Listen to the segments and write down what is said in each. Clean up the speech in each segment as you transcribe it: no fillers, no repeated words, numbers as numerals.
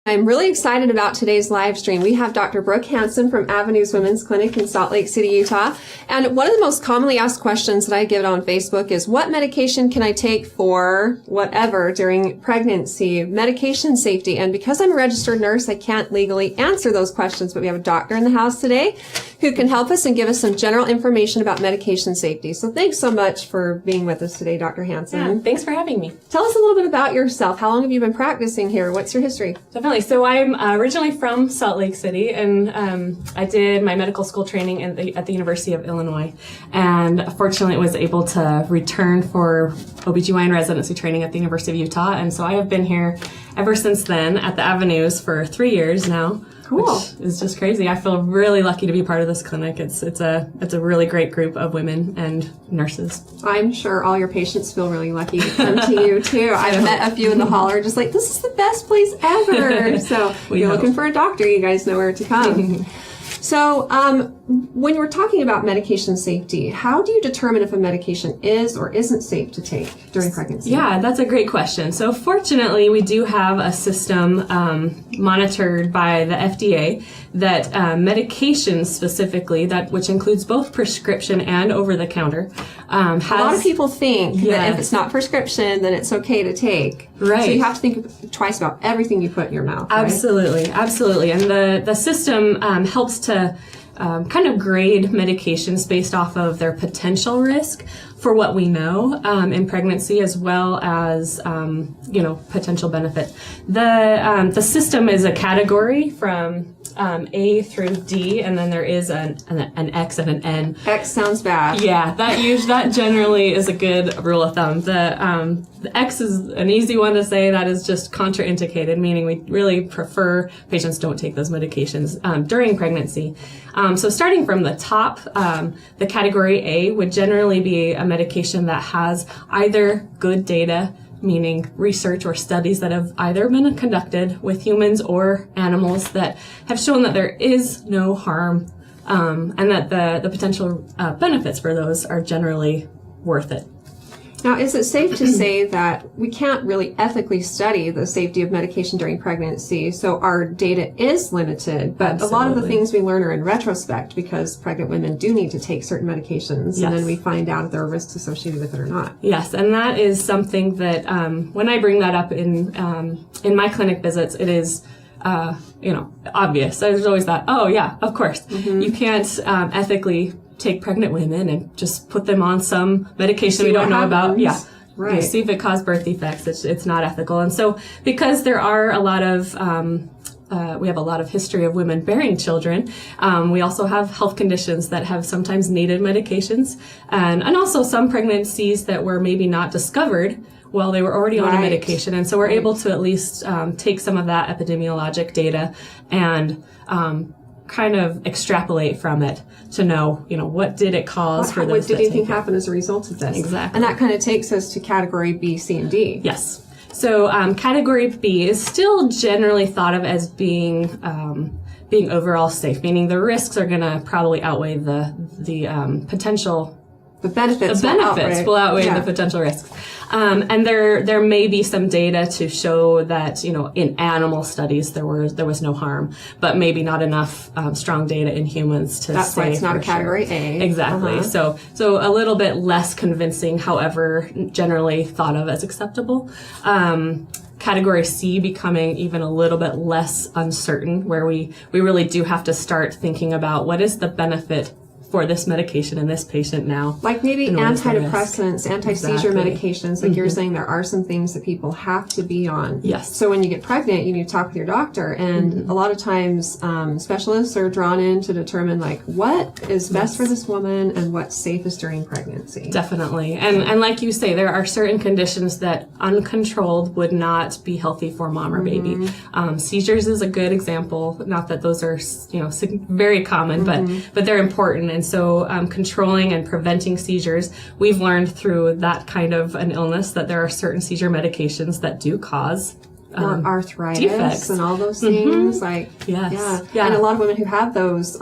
I'm really excited about today's live stream. We have Dr. Brooke Hansen from Avenues Women's Clinic in Salt Lake City, Utah. And one of the most commonly asked questions that I get on Facebook is, what medication can I take for whatever during pregnancy, medication safety? And because I'm a registered nurse, I can't legally answer those questions, but we have a doctor in the house today who can help us and give us some general information about medication safety. So thanks so much for being with us today, Dr. Hansen. Yeah, thanks for having me. Tell us a little bit about yourself. How long have you been practicing here? What's your history? Definitely. So I'm originally from Salt Lake City, and I did my medical school training at the University of Illinois, and fortunately was able to return for OBGYN residency training at the University of Utah, and so I have been here ever since then at the Avenues for 3 years now. Cool. Which is just crazy. I feel really lucky to be part of this clinic. It's a really great group of women and nurses. I'm sure all your patients feel really lucky to come to you too. I've met a few in the holler, just like, this is the best place ever. So if you're looking for a doctor, you guys know where to come. So when we're talking about medication safety, how do you determine if a medication is or isn't safe to take during pregnancy? Yeah, that's a great question. So fortunately, we do have a system monitored by the FDA that medications specifically, which includes both prescription and over-the-counter, has... A lot of people think that if it's not prescription, then it's okay to take. Right. So you have to think twice about everything you put in your mouth. Absolutely, right? Absolutely. And the system helps to kind of grade medications based off of their potential risk for what we know in pregnancy, as well as potential benefit. The system is a category from A through D, and then there is an X and an N. X sounds bad. Yeah, that generally is a good rule of thumb. The X is an easy one to say. That is just contraindicated, meaning we really prefer patients don't take those medications during pregnancy. So starting from the top, the category A would generally be a medication that has either good data, meaning research or studies that have either been conducted with humans or animals that have shown that there is no harm, and that the potential benefits for those are generally worth it. Now, is it safe to say that we can't really ethically study the safety of medication during pregnancy, so our data is limited, but Absolutely. A lot of the things we learn are in retrospect because pregnant women do need to take certain medications, and then we find out if there are risks associated with it or not. Yes, and that is something that when I bring that up in my clinic visits, it is obvious. There's always that, oh yeah, of course. You can't ethically take pregnant women and just put them on some medication we don't know about. Yeah. Right. See if it caused birth defects. It's not ethical. And so because there are a lot of, we have a lot of history of women bearing children, we also have health conditions that have sometimes needed medications, and also some pregnancies that were maybe not discovered while they were already on a medication. And so we're able to at least take some of that epidemiologic data and kind of extrapolate from it to know, what did it cause for those. What did anything happen as a result of this? Exactly. And that kind of takes us to category B, C, and D. Yes. So category B is still generally thought of as being overall safe, meaning the risks are going to probably outweigh the potential. The benefits will outweigh the potential risks. And there may be some data to show that, in animal studies there was no harm, but maybe not enough strong data in humans to That's say why it's not a category sure. A. Exactly. So a little bit less convincing, however, generally thought of as acceptable. Category C becoming even a little bit less uncertain, where we really do have to start thinking about what is the benefit for this medication in this patient now. Like maybe antidepressants, anti-seizure medications, like you're saying, there are some things that people have to be on. Yes. So when you get pregnant, you need to talk with your doctor, and a lot of times specialists are drawn in to determine what is best for this woman and what's safest during pregnancy. Definitely. And like you say, there are certain conditions that uncontrolled would not be healthy for mom or baby. Seizures is a good example. Not that those are very common, but they're important. And so controlling and preventing seizures, we've learned through that kind of an illness that there are certain seizure medications that do cause or arthritis defects and all those things. Yes. And a lot of women who have those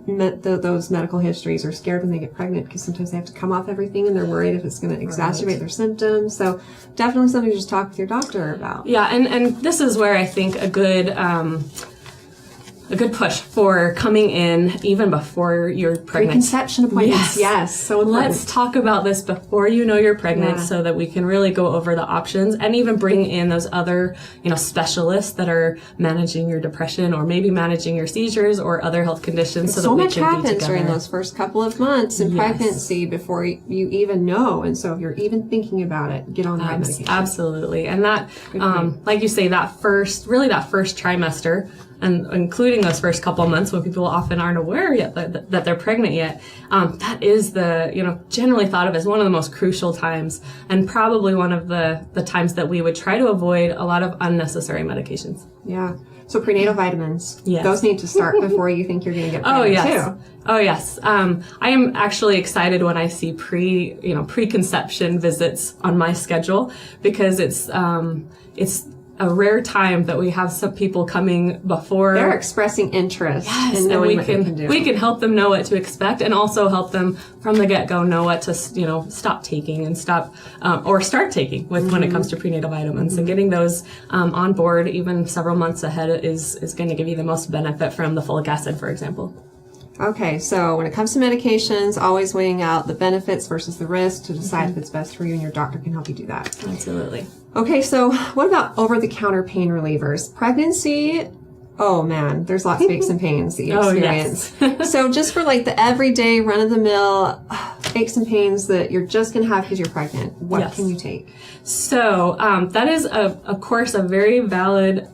those medical histories are scared when they get pregnant because sometimes they have to come off everything and they're worried if it's going to exacerbate their symptoms. So definitely something to just talk with your doctor about. Yeah, and this is where I think a good push for coming in even before you're pregnant. Preconception appointments, yes, so important. Let's talk about this before you know you're pregnant so that we can really go over the options and even bring in those other, specialists that are managing your depression or maybe managing your seizures or other health conditions so that we can be together. So much happens during those first couple of months in pregnancy before you even know. And so if you're even thinking about it, get on the right medication. Absolutely. And that, like you say, that first trimester, and including those first couple of months when people often aren't aware yet that they're pregnant yet, that is generally thought of as one of the most crucial times and probably one of the times that we would try to avoid a lot of unnecessary medications. Yeah. So prenatal vitamins, those need to start before you think you're going to get pregnant too. Oh yes. I am actually excited when I see preconception visits on my schedule because it's a rare time that we have some people coming before. They're expressing interest in knowing what they can do. We can help them know what to expect and also help them from the get-go know what to, stop taking and start taking when it comes to prenatal vitamins. And getting those on board even several months ahead is going to give you the most benefit from the folic acid, for example. Okay, so when it comes to medications, always weighing out the benefits versus the risk to decide if it's best for you, and your doctor can help you do that. Absolutely. Okay, so what about over-the-counter pain relievers? Pregnancy, oh man, there's lots of aches and pains that you experience. Yes. So just for like the everyday run-of-the-mill aches and pains that you're just going to have because you're pregnant, what can you take? So that is, of course, a very valid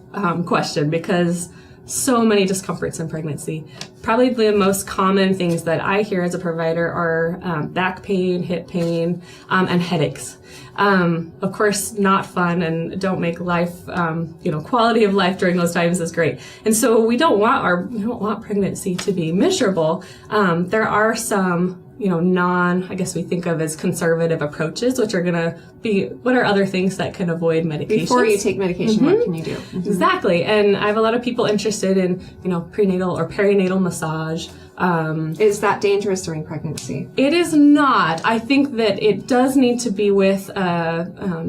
question because so many discomforts in pregnancy. Probably the most common things that I hear as a provider are back pain, hip pain, and headaches. Of course, not fun and don't make life, quality of life during those times is great. And so we don't want pregnancy to be miserable. There are some, I guess we think of as conservative approaches, which are going to be, what are other things that can avoid medication? Before you take medication, what can you do? Exactly. And I have a lot of people interested in, prenatal or perinatal massage. Is that dangerous during pregnancy? It is not. I think that it does need to be with, a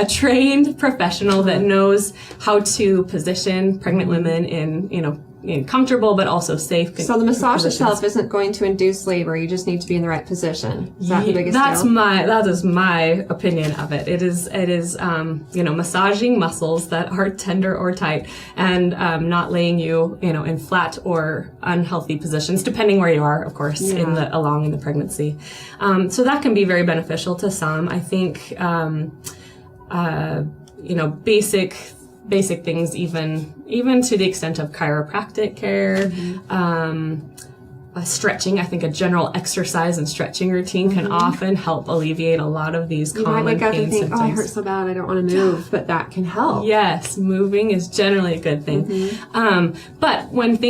trained professional that knows how to position pregnant women in comfortable but also safe. So the massage itself isn't going to induce labor. You just need to be in the right position. Is that the biggest deal? That is my opinion of it. It is massaging muscles that are tender or tight and not laying you in flat or unhealthy positions, depending where you are, of course, along in the pregnancy. So that can be very beneficial to some. I think basic things, even to the extent of chiropractic care, stretching. I think a general exercise and stretching routine can often help alleviate a lot when these common pain symptoms. Oh, it hurts so bad, I don't want to move, but that can help. Yes, moving is generally a good thing. But when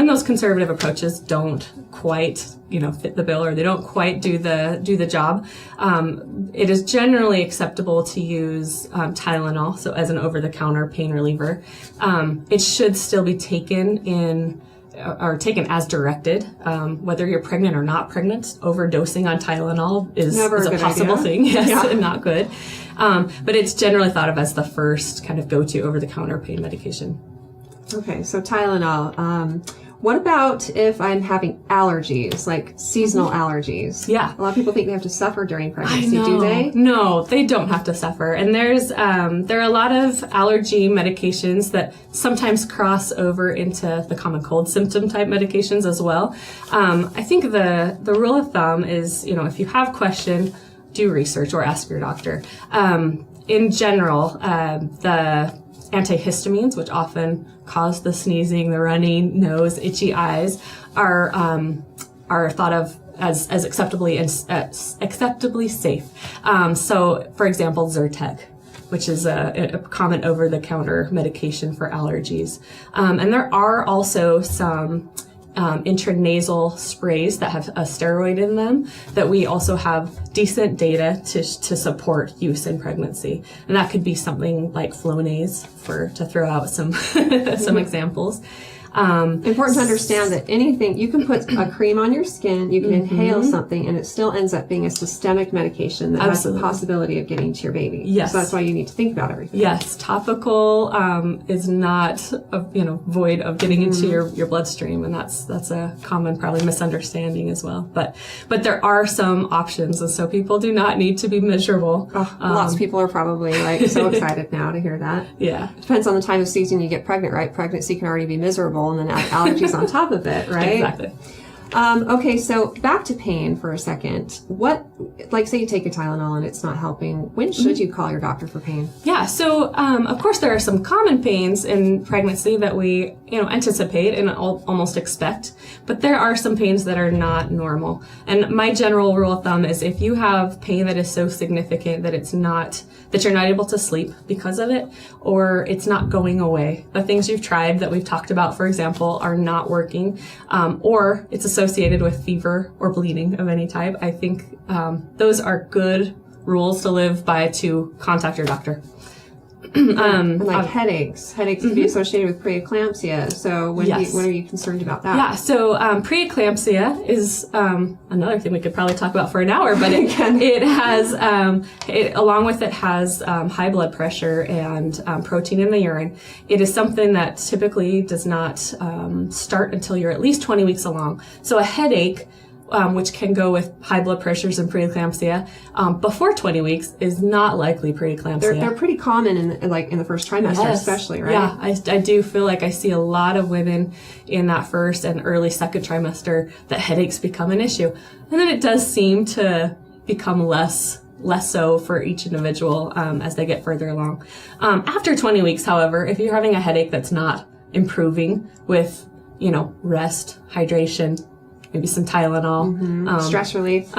those conservative approaches don't quite fit the bill or they don't quite do the job, it is generally acceptable to use Tylenol, so as an over-the-counter pain reliever. It should still be taken as directed, whether you're pregnant or not pregnant. Overdosing on Tylenol is a possible thing, and not good. But it's generally thought of as the first kind of go-to over-the-counter pain medication. Okay, so Tylenol. What about if I'm having allergies, like seasonal allergies? Yeah. A lot of people think they have to suffer during pregnancy. Do they? No, they don't have to suffer. And there are a lot of allergy medications that sometimes cross over into the common cold symptom type medications as well. I think the rule of thumb is, if you have a question, do research or ask your doctor. In general, the antihistamines, which often cause the sneezing, the running nose, itchy eyes, are thought of as acceptably safe. So, for example, Zyrtec, which is a common over-the-counter medication for allergies, and there are also some intranasal sprays that have a steroid in them that we also have decent data to support use in pregnancy. And that could be something like Flonase, to throw out some some examples. Important to understand that anything, you can put a cream on your skin, you can inhale something, and it still ends up being a systemic medication that has the possibility of getting to your baby. Yes. So that's why you need to think about everything. Yes, topical is not void of getting into your bloodstream, and that's a common probably misunderstanding as well. But there are some options, and so people do not need to be miserable. Lots of people are probably like so excited now to hear that. Yeah. Depends on the time of season you get pregnant, right? Pregnancy can already be miserable, and then add allergies on top of it, right? Exactly. Okay, so back to pain for a second. What, like say you take a Tylenol and it's not helping, when should you call your doctor for pain? Yeah, so of course there are some common pains in pregnancy that we anticipate and almost expect, but there are some pains that are not normal. And my general rule of thumb is if you have pain that is so significant that that you're not able to sleep because of it, or it's not going away, the things you've tried that we've talked about, for example, are not working, or it's associated with fever or bleeding of any type, I think those are good rules to live by to contact your doctor. And like headaches can be associated with preeclampsia. So when are you concerned about that? Yeah, so preeclampsia is another thing we could probably talk about for an hour, but it has, along with it has high blood pressure and protein in the urine. It is something that typically does not start until you're at least 20 weeks along. So a headache, which can go with high blood pressures and preeclampsia, before 20 weeks is not likely preeclampsia. They're pretty common in the first trimester, especially, right? Yeah, I do feel like I see a lot of women in that first and early second trimester that headaches become an issue. And then it does seem to become less so for each individual as they get further along. After 20 weeks, however, if you're having a headache that's not improving with, rest, hydration, maybe some Tylenol. Stress relief.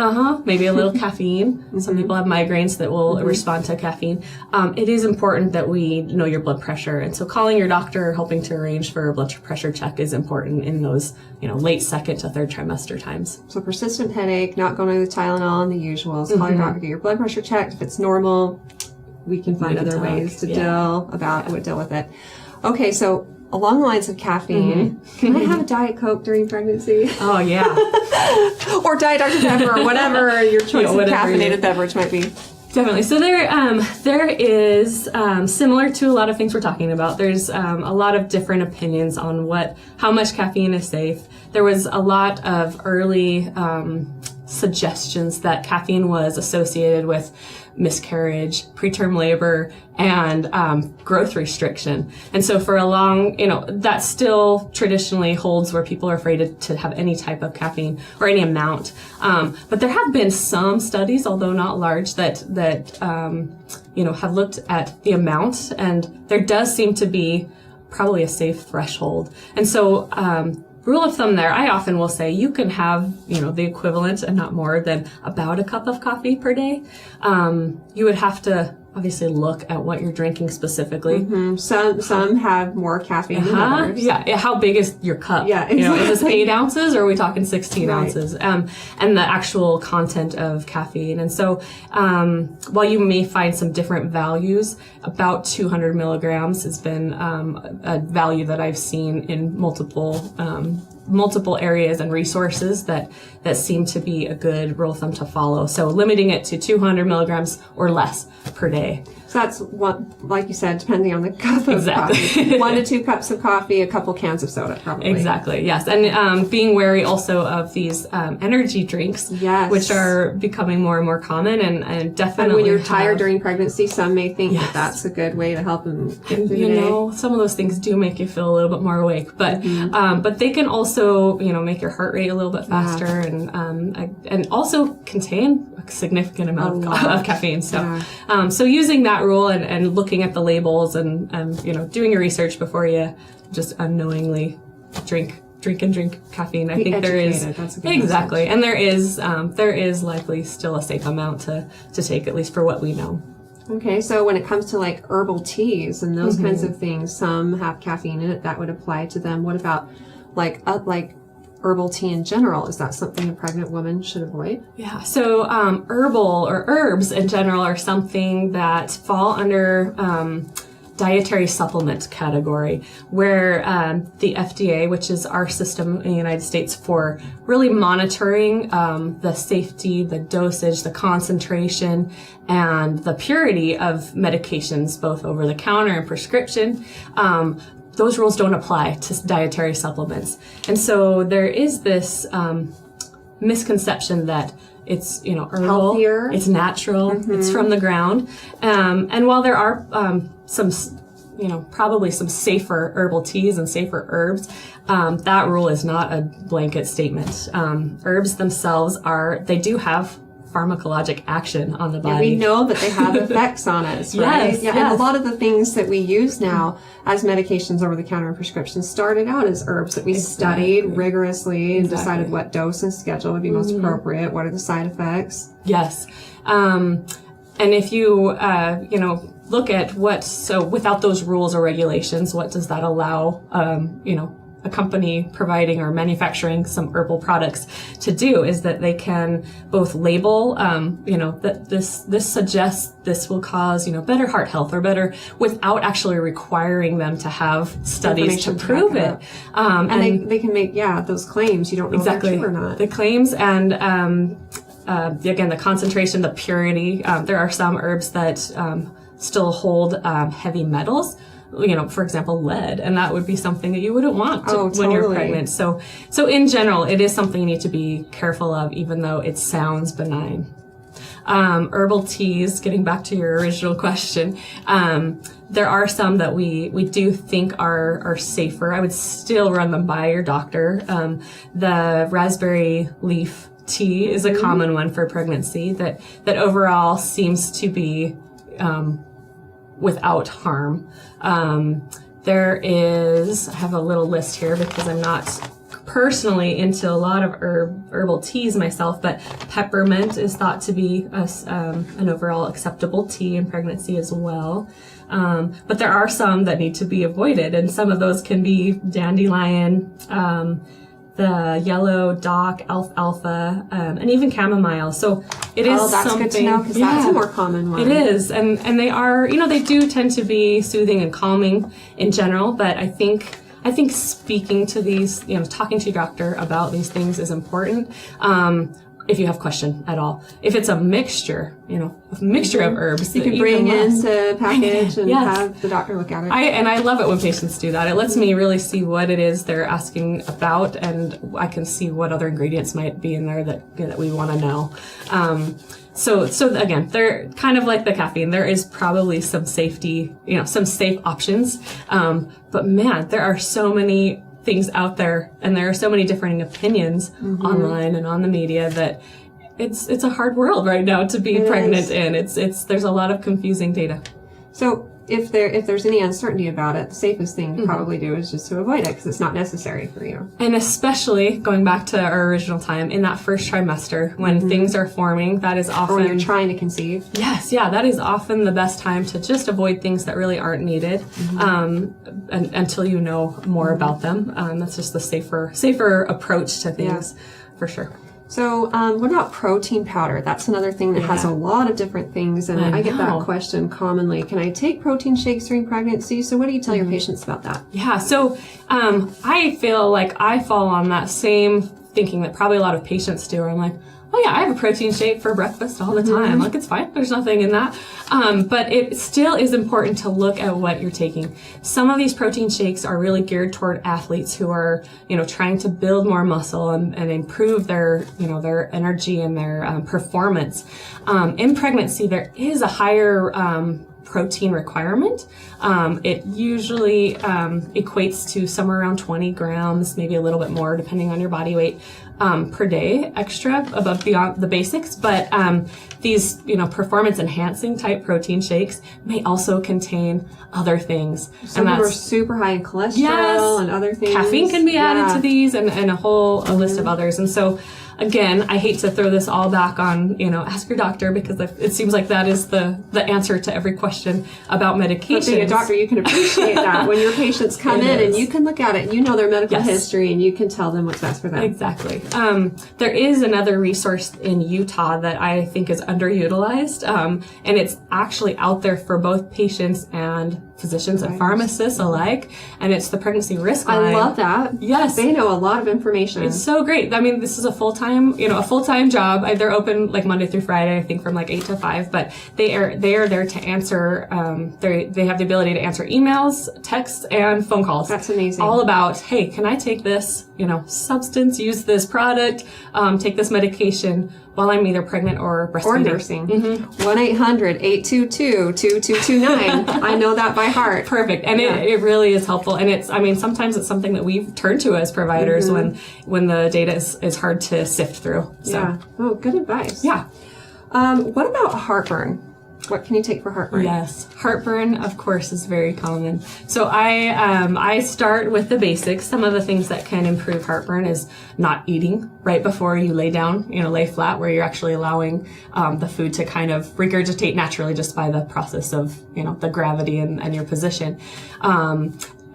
Maybe a little caffeine. Some people have migraines that will respond to caffeine. It is important that we know your blood pressure. And so calling your doctor, helping to arrange for a blood pressure check is important in those, late second to third trimester times. So persistent headache, not going to the Tylenol and the usuals. Call your doctor, get your blood pressure checked. If it's normal, we can find other ways to deal with it. Okay, so along the lines of caffeine, can I have a Diet Coke during pregnancy? Oh, yeah. Or Diet Dr. Pepper, or whatever your choice of caffeinated beverage might be. Definitely. So there is, similar to a lot of things we're talking about, there's a lot of different opinions on how much caffeine is safe. There was a lot of early suggestions that caffeine was associated with miscarriage, preterm labor, and growth restriction. And so for a long, that still traditionally holds where people are afraid to have any type of caffeine or any amount. But there have been some studies, although not large, that have looked at the amount, and there does seem to be probably a safe threshold. And so rule of thumb there, I often will say you can have, the equivalent and not more than about a cup of coffee per day. You would have to obviously look at what you're drinking specifically. Some have more caffeine than others. Yeah. How big is your cup? Yeah, exactly. Is this 8 ounces or are we talking 16 ounces? And the actual content of caffeine. And so, while you may find some different values, about 200 milligrams has been, a value that I've seen in multiple areas and resources that seem to be a good rule of thumb to follow. So limiting it to 200 milligrams or less per day. So that's like you said, depending on the cup of coffee. 1 to 2 cups of coffee, a couple cans of soda, probably. Exactly, yes. And being wary also of these energy drinks, which are becoming more and more common and definitely. And when you're tired during pregnancy, some may think that that's a good way to help them get through the day. Some of those things do make you feel a little bit more awake, but they can also, make your heart rate a little bit faster and also contain a significant amount of caffeine. So using that rule and looking at the labels and doing your research before you just unknowingly drink caffeine. I think there is exactly, and there is likely still a safe amount to take, at least for what we know. Okay, so when it comes to like herbal teas and those kinds of things, some have caffeine in it. That would apply to them. What about like herbal tea in general? Is that something a pregnant woman should avoid? Yeah, so herbal or herbs in general are something that fall under dietary supplement category, where the FDA, which is our system in the United States for really monitoring the safety, the dosage, the concentration, and the purity of medications, both over the counter and prescription, those rules don't apply to dietary supplements. And so there is this misconception that it's, herbal, healthier, it's natural, it's from the ground. And while there are some, probably some safer herbal teas and safer herbs, that rule is not a blanket statement. Herbs themselves they do have pharmacologic action on the body. Yeah, we know that they have effects on us, right? Yes, yeah, yes. And a lot of the things that we use now as medications over the counter and prescriptions started out as herbs that we studied rigorously and decided what dose and schedule would be most appropriate. What are the side effects? Yes. And if you, look at without those rules or regulations, what does that allow, a company providing or manufacturing some herbal products to do is that they can both label, that this suggests this will cause, better heart health or better, without actually requiring them to have studies to prove it. And they can make, those claims. You don't know exactly if they're true or not. The claims and, again, the concentration, the purity. There are some herbs that still hold heavy metals. For example, lead, and that would be something that you wouldn't want when you're pregnant. So in general, it is something you need to be careful of, even though it sounds benign. Herbal teas, getting back to your original question, there are some that we do think are safer. I would still run them by your doctor. The raspberry leaf tea is a common one for pregnancy that overall seems to be without harm. I have a little list here because I'm not personally into a lot of herbal teas myself, but peppermint is thought to be an overall acceptable tea in pregnancy as well. But there are some that need to be avoided, and some of those can be dandelion, the yellow dock, alfalfa, and even chamomile. So it is that's something. Good to know, because that's a more common one. It is, and they are, they do tend to be soothing and calming in general. But I think speaking to these, talking to your doctor about these things is important. If you have question at all, if it's a mixture, of herbs, you can bring in the package and have the doctor look at it. I love it when patients do that. It lets me really see what it is they're asking about, and I can see what other ingredients might be in there that we want to know. So again, they're kind of like the caffeine. There is probably some safety, some safe options. But man, there are so many things out there, and there are so many differing opinions online and on the media that it's a hard world right now to be pregnant in. There's a lot of confusing data. So if there's any uncertainty about it, the safest thing to probably do is just to avoid it, because it's not necessary for you. And especially going back to our original time, in that first trimester when things are forming, that is often, or when you're trying to conceive. Yes, that is often the best time to just avoid things that really aren't needed until you know more about them. That's just the safer approach to things, for sure. So what about protein powder? That's another thing that has a lot of different things, and I get that question commonly. Can I take protein shakes during pregnancy? So what do you tell your patients about that? Yeah, so I feel like I fall on that same thinking that probably a lot of patients do. I'm like, oh yeah, I have a protein shake for breakfast all the time. Like, it's fine. There's nothing in that. But it still is important to look at what you're taking. Some of these protein shakes are really geared toward athletes who are, trying to build more muscle and improve their energy and their performance. In pregnancy, there is a higher protein requirement. It usually equates to somewhere around 20 grams, maybe a little bit more depending on your body weight per day extra above beyond the basics. But these performance enhancing type protein shakes may also contain other things. Some of them are super high in cholesterol and other things. Caffeine can be added to these, and a list of others. And so again, I hate to throw this all back on, ask your doctor, because it seems like that is the answer to every question about medications. But being a doctor, you can appreciate that when your patients come in and you can look at it, their medical history, and you can tell them what's best for them. Exactly. There is another resource in Utah that I think is underutilized, and it's actually out there for both patients and physicians and pharmacists alike, and it's the pregnancy risk line. I love that. Yes. They know a lot of information. It's so great. I mean, this is a full-time job. They're open like Monday through Friday, I think from like 8 to 5, but they are there to answer, they have the ability to answer emails, texts, and phone calls. That's amazing. All about, hey, can I take this, substance, use this product, take this medication while I'm either pregnant or breastfeeding. Or nursing. 1-800-822-2229. I know that by heart. Perfect. And it really is helpful. And sometimes it's something that we turn to as providers when the data is hard to sift through. So. Yeah. Oh, good advice. Yeah. What about heartburn? What can you take for heartburn? Yes, heartburn, of course, is very common. So I start with the basics. Some of the things that can improve heartburn is not eating right before you lay down, lay flat, where you're actually allowing the food to kind of regurgitate naturally just by the process of, the gravity and your position.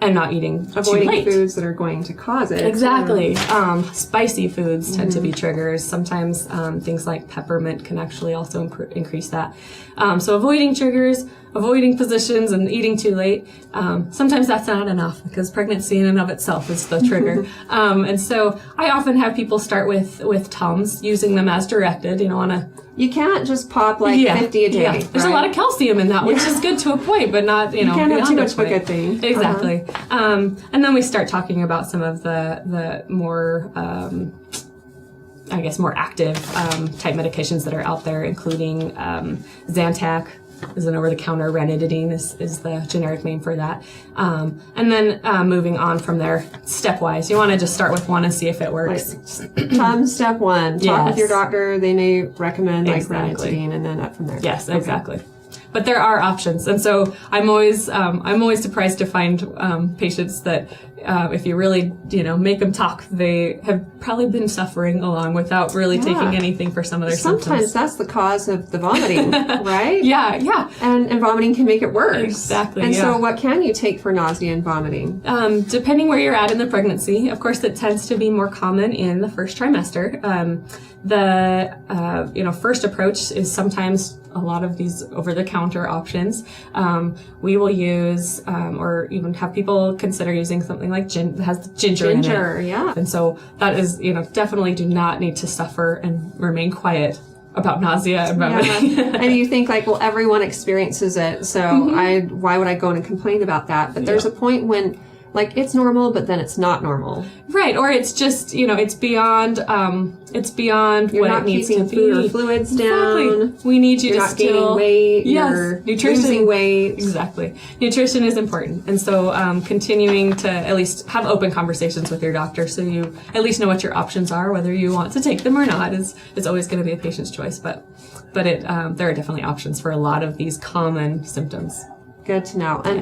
And not eating Avoiding too late. foods that are going to cause it. Exactly. Spicy foods tend to be triggers. Sometimes things like peppermint can actually also increase that. So avoiding triggers, avoiding positions, and eating too late. Sometimes that's not enough because pregnancy in and of itself is the trigger. And so I often have people start with Tums, using them as directed, on a... You can't just pop 50 a day. Yeah. There's a lot of calcium in that, which is good to a point, but not, you can't have too much of a good thing. Exactly. And then we start talking about some of the more, more active type medications that are out there, including Zantac. Is an over-the-counter. Ranitidine is the generic name for that. And then moving on from there, stepwise. You want to just start with one and see if it works. Tums, step one. Talk with your doctor. They may recommend Exactly. ranitidine, and then up from there. Yes, exactly. But there are options, and so I'm always surprised to find patients that if you really make them talk, they have probably been suffering along without really taking anything for some of their symptoms. Sometimes that's the cause of the vomiting, right? Yeah. And vomiting can make it worse. Exactly. And so, what can you take for nausea and vomiting? Depending where you're at in the pregnancy, of course, it tends to be more common in the first trimester. The first approach is sometimes a lot of these over-the-counter options. We will use, or even have people consider using something like that has ginger in it. Yeah. And so that is, definitely do not need to suffer and remain quiet about nausea and vomiting. Yeah. And you think everyone experiences it, so why would I go and complain about that? But there's a point when it's normal, but then it's not normal. Right, or it's just, it's beyond You're what not it needs to keeping be. food or fluids down. Exactly. We need you You're to not gaining still... weight. Yes, You're nutrition. losing weight. Exactly. Nutrition is important. And so continuing to at least have open conversations with your doctor so you at least know what your options are, whether you want to take them or not is always going to be a patient's choice. But there are definitely options for a lot of these common symptoms. Good to know. And,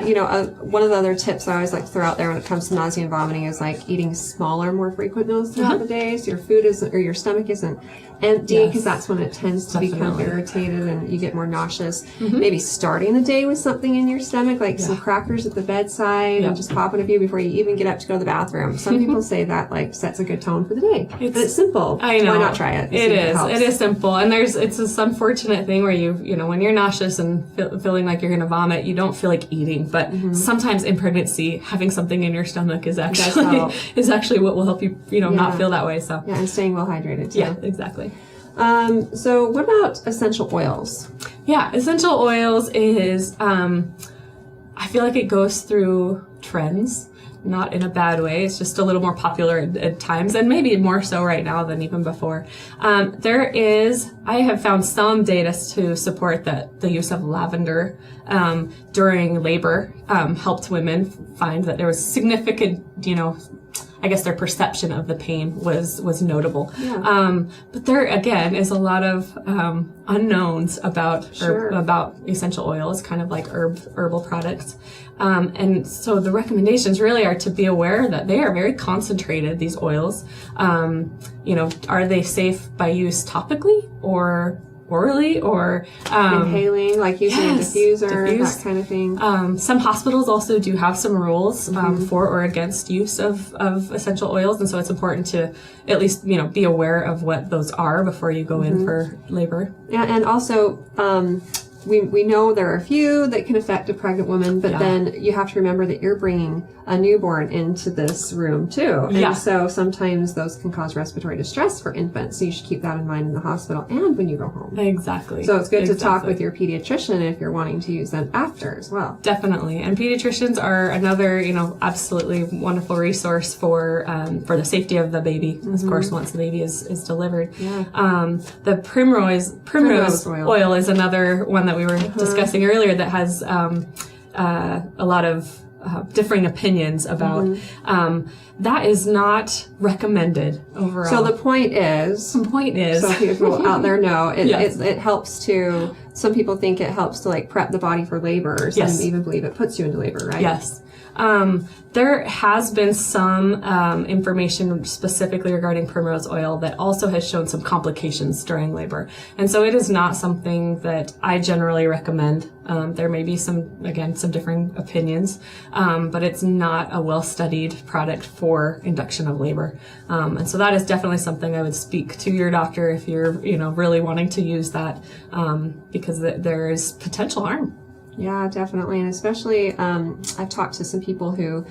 one of the other tips I always like to throw out there when it comes to nausea and vomiting is eating smaller, more frequent meals throughout the day so your food isn't, or your stomach isn't empty, because that's when it tends to become irritated and you get more nauseous. Maybe starting the day with something in your stomach, some crackers at the bedside and just popping a few before you even get up to go to the bathroom. Some people say that sets a good tone for the day. It's simple. I know. Why not try it? It is simple. And it's this unfortunate thing where when you're nauseous and feeling like you're going to vomit, you don't feel like eating. But sometimes in pregnancy, having something in your stomach is actually what will help you, not feel that way. So and staying well hydrated too. Yeah, exactly. So what about essential oils? Yeah, essential oils is, I feel like it goes through trends, not in a bad way. It's just a little more popular at times, and maybe more so right now than even before. I have found some data to support that the use of lavender during labor helped women find that there was significant, their perception of the pain was notable. Yeah. But there again is a lot of unknowns about essential oils, kind of like herbal products. And so the recommendations really are to be aware that they are very concentrated, these oils. Are they safe by use topically or orally or inhaling, using a diffuser, that kind of thing. Some hospitals also do have some rules for or against use of essential oils, and so it's important to at least be aware of what those are before you go in for labor. Yeah, and also we know there are a few that can affect a pregnant woman, but then you have to remember that you're bringing a newborn into this room too. And so sometimes those can cause respiratory distress for infants. So you should keep that in mind in the hospital and when you go home. Exactly. So it's good to talk with your pediatrician if you're wanting to use them after as well. Definitely. And pediatricians are another, absolutely wonderful resource for the safety of the baby, of course, once the baby is delivered. The primrose oil is another one that we were discussing earlier that has a lot of differing opinions about. That is not recommended overall. So the point is, so people out there know, it helps to, some people think it helps to like prep the body for labor. Some even believe it puts you into labor, right? Yes. There has been some information specifically regarding primrose oil that also has shown some complications during labor. And so it is not something that I generally recommend. There may be some differing opinions, but it's not a well-studied product for induction of labor. And so that is definitely something I would speak to your doctor if you're, really wanting to use that, because there is potential harm. Yeah, definitely. And especially, I've talked to some people who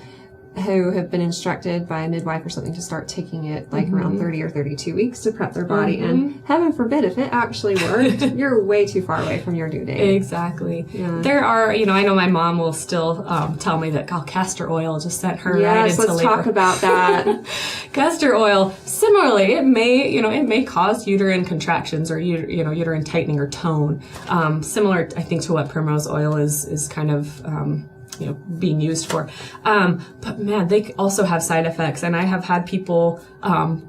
have been instructed by a midwife or something to start taking it like around 30 or 32 weeks to prep their body. And heaven forbid, if it actually worked, you're way too far away from your due date. Exactly. Yeah. There are, I know my mom will still tell me that castor oil just sent her right into labor. Yes, let's talk about that. Castor oil, similarly, it may cause uterine contractions or uterine tightening or tone. Similar, I think, to what primrose oil is kind of being used for. But man, they also have side effects. And I have had people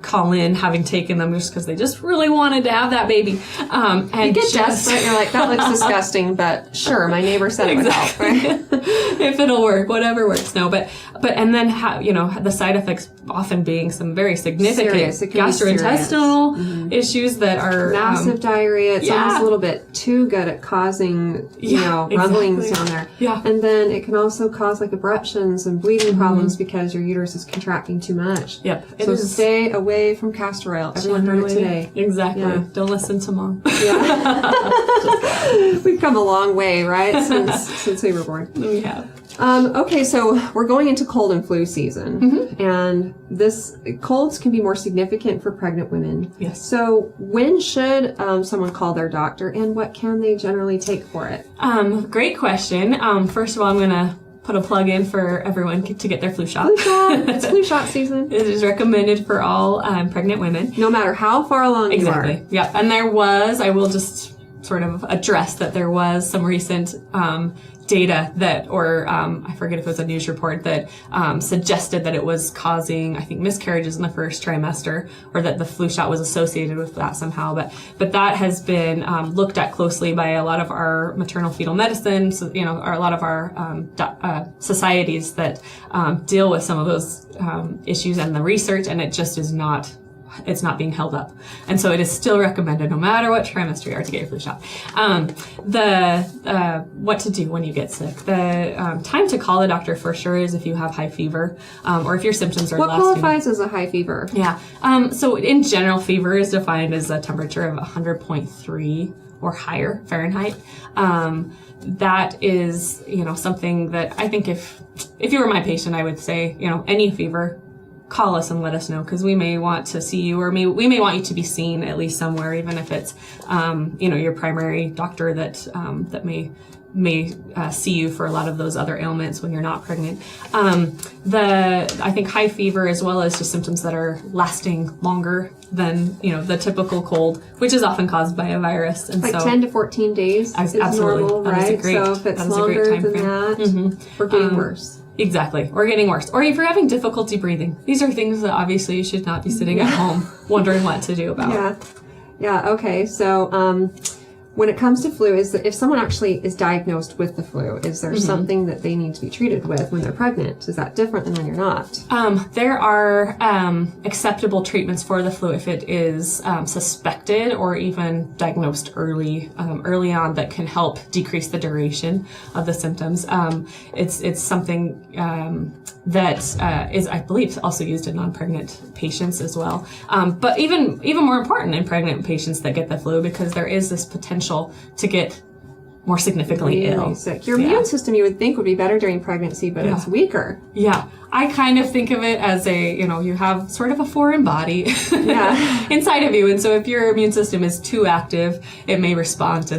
call in having taken them just because they just really wanted to have that baby. And you get desperate, you're like, that looks disgusting, but sure, my neighbor said it would help, right? If it'll work, whatever works. No, but and then the side effects often being some very significant gastrointestinal issues that are massive diarrhea. It's almost a little bit too good at causing, rumblings down there. Yeah. And then it can also cause like abruptions and bleeding problems because your uterus is contracting too much. Yep. So stay away from castor oil. Everyone heard it today. Exactly. Yeah. Don't listen to mom. Yeah. We've come a long way, right? Since we were born. We have. Okay, so we're going into cold and flu season, and colds can be more significant for pregnant women. Yes. So when should someone call their doctor, and what can they generally take for it? Great question. First of all, I'm going to put a plug in for everyone to get their flu shot. Flu shot. It's flu shot season. It is recommended for all pregnant women. No matter how far along you are. Exactly. Yeah. And I will just sort of address that there was some recent data that, I forget if it was a news report that suggested that it was causing, I think, miscarriages in the first trimester, or that the flu shot was associated with that somehow. But that has been looked at closely by a lot of our maternal fetal medicine, or a lot of our societies that deal with some of those issues and the research, and it just is not. It's not being held up. And so it is still recommended no matter what trimester you are to get your flu shot. What to do when you get sick. The time to call the doctor for sure is if you have high fever, or if your symptoms are lasting. What qualifies as a high fever? Yeah. So in general, fever is defined as a temperature of 100.3 or higher Fahrenheit. That is, something that I think if you were my patient, I would say, any fever, call us and let us know, because we may want to see you, or we may want you to be seen at least somewhere, even if it's your primary doctor that may see you for a lot of those other ailments when you're not pregnant. I think high fever, as well as just symptoms that are lasting longer than the typical cold, which is often caused by a virus, and like 10 to 14 days is absolutely normal, right? So if it's longer than that, we're getting worse. Exactly. Or getting worse. Or if you're having difficulty breathing. These are things that obviously you should not be sitting at home wondering what to do about. Yeah. Okay. So, when it comes to flu, if someone actually is diagnosed with the flu, is there something that they need to be treated with when they're pregnant? Is that different than when you're not? There are acceptable treatments for the flu if it is suspected or even diagnosed early on, that can help decrease the duration of the symptoms. It's something that is, I believe, also used in non-pregnant patients as well. But even more important in pregnant patients that get the flu, because there is this potential to get more significantly really ill. sick. Your immune system, you would think, would be better during pregnancy, but it's weaker. Yeah. I kind of think of it as you have sort of a foreign body inside of you. And so if your immune system is too active, it may respond to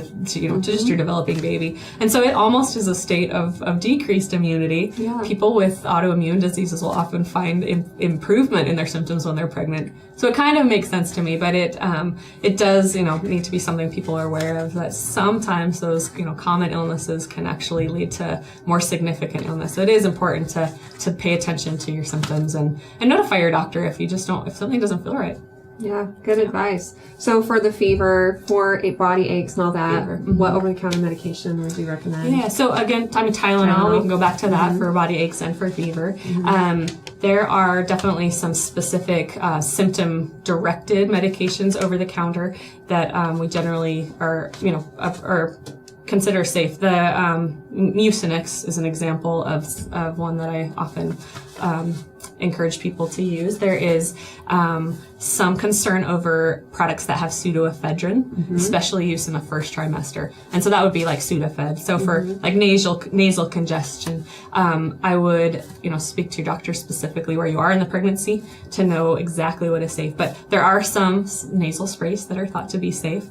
just your developing baby. And so it almost is a state of decreased immunity. Yeah. People with autoimmune diseases will often find improvement in their symptoms when they're pregnant. So it kind of makes sense to me, but it does, need to be something people are aware of, that sometimes those, common illnesses can actually lead to more significant illness. So it is important to pay attention to your symptoms and notify your doctor if something doesn't feel right. Yeah, good advice. So for the fever, for body aches and all that, what over-the-counter medication would you recommend? Yeah, so again, Tylenol. We can go back to that for body aches and for fever. There are definitely some specific symptom-directed medications over the counter that we generally are consider safe. The Mucinex is an example of one that I often encourage people to use. There is some concern over products that have pseudoephedrine, especially used in the first trimester. And so that would be like Sudafed. So for like nasal congestion, I would, speak to your doctor specifically where you are in the pregnancy to know exactly what is safe. But there are some nasal sprays that are thought to be safe.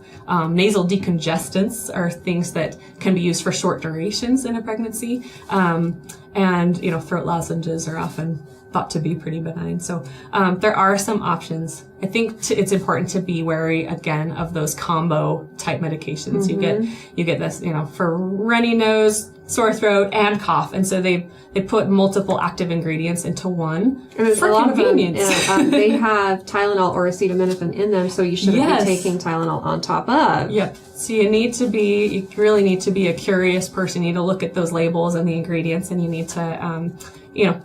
Nasal decongestants are things that can be used for short durations in a pregnancy. And, throat lozenges are often thought to be pretty benign. So there are some options. I think it's important to be wary again of those combo type medications. You get this, for runny nose, sore throat, and cough, and so they put multiple active ingredients into one for convenience. They have Tylenol or acetaminophen in them, so you shouldn't be taking Tylenol on top of. Yep. So you really need to be a curious person. You need to look at those labels and the ingredients, and you need to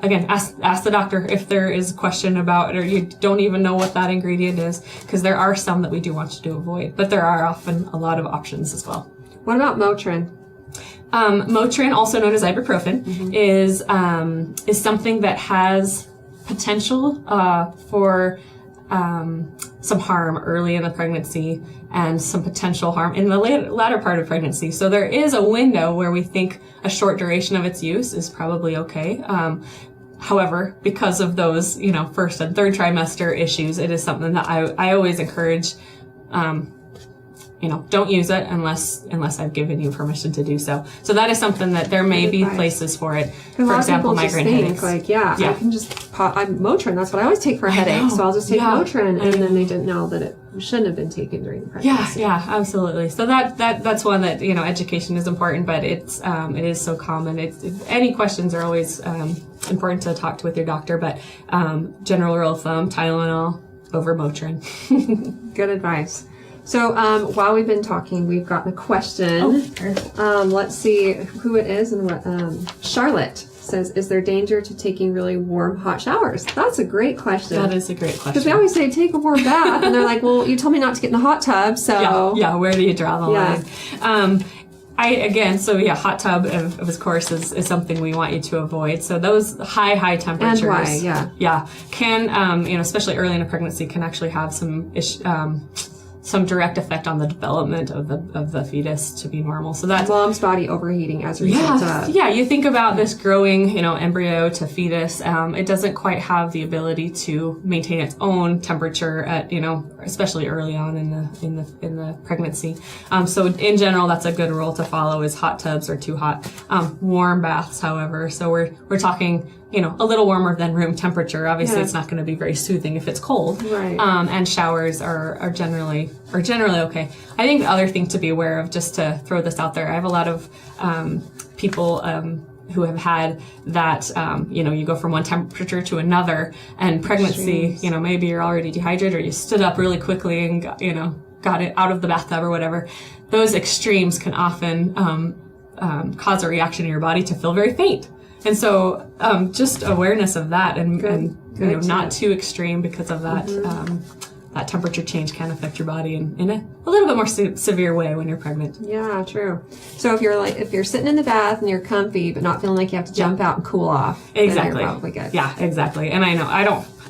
again, ask the doctor if there is a question about it or you don't even know what that ingredient is, because there are some that we do want you to avoid, but there are often a lot of options as well. What about Motrin? Motrin, also known as ibuprofen, is something that has potential for some harm early in the pregnancy and some potential harm in the latter part of pregnancy. So there is a window where we think a short duration of its use is probably okay. However, because of those, first and third trimester issues, it is something that I always encourage. Don't use it unless I've given you permission to do so. So that is something that there may be places for it. For example, migraine headaches. I can just pop Motrin. That's what I always take for a headache. So I'll just take Motrin, and then they didn't know that it shouldn't have been taken during the pregnancy. Yeah, absolutely. So that's one that education is important, but it is so common. Any questions are always important to talk with your doctor. But general rule of thumb: Tylenol over Motrin. Good advice. So while we've been talking, we've gotten a question. Let's see who it is and what. Charlotte says, is there danger to taking really warm, hot showers? That's a great question. That is a great question. Because we always say, take a warm bath. And they're like, well, you told me not to get in the hot tub, so. Yeah, where do you draw the line? Hot tub, of course, is something we want you to avoid. So those high temperatures. And why, yeah. Can, especially early in a pregnancy, can actually have some direct effect on the development of the fetus to be normal. So that's mom's body overheating as a result of. Yeah, you think about this growing, embryo to fetus. It doesn't quite have the ability to maintain its own temperature at, especially early on in the pregnancy. So in general, that's a good rule to follow: is hot tubs are too hot. Warm baths, however. So we're talking, a little warmer than room temperature. Obviously, it's not going to be very soothing if it's cold. Right. And showers are generally okay. I think the other thing to be aware of, just to throw this out there, I have a lot of people who have had that, you go from one temperature to another, and pregnancy, maybe you're already dehydrated or you stood up really quickly and got it out of the bathtub or whatever. Those extremes can often cause a reaction in your body to feel very faint. And so just awareness of that and not too extreme, because of that that temperature change can affect your body in a little bit more severe way when you're pregnant. Yeah, true. So if you're sitting in the bath and you're comfy but not feeling like you have to jump out and cool off, then you're probably good. Yeah, exactly. And I know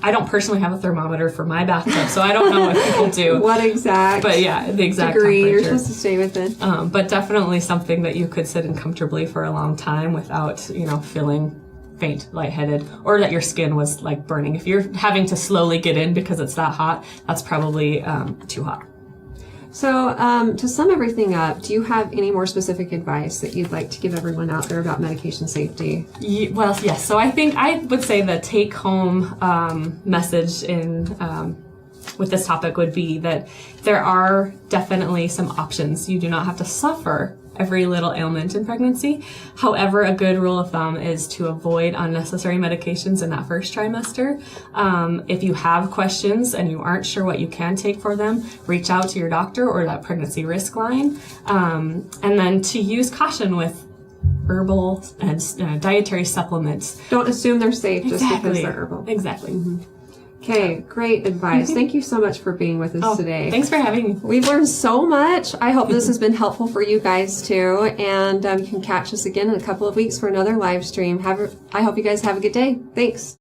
I I don't personally have a thermometer for my bathtub, so I don't know what people do. What exact? But yeah, the exact degree temperature. you're supposed to stay within. But definitely something that you could sit in comfortably for a long time without, feeling faint, lightheaded, or that your skin was like burning. If you're having to slowly get in because it's that hot, that's probably too hot. So to sum everything up, do you have any more specific advice that you'd like to give everyone out there about medication safety? Well, yes. So I think I would say the take-home message with this topic would be that there are definitely some options. You do not have to suffer every little ailment in pregnancy. However, a good rule of thumb is to avoid unnecessary medications in that first trimester. If you have questions and you aren't sure what you can take for them, reach out to your doctor or that pregnancy risk line. And then to use caution with herbal and dietary supplements. Don't assume they're safe just because they're herbal. Exactly. Mm-hmm. Okay, great advice. Thank you so much for being with us today. Thanks for having me. We've learned so much. I hope this has been helpful for you guys too. And you can catch us again in a couple of weeks for another live stream. I hope you guys have a good day. Thanks.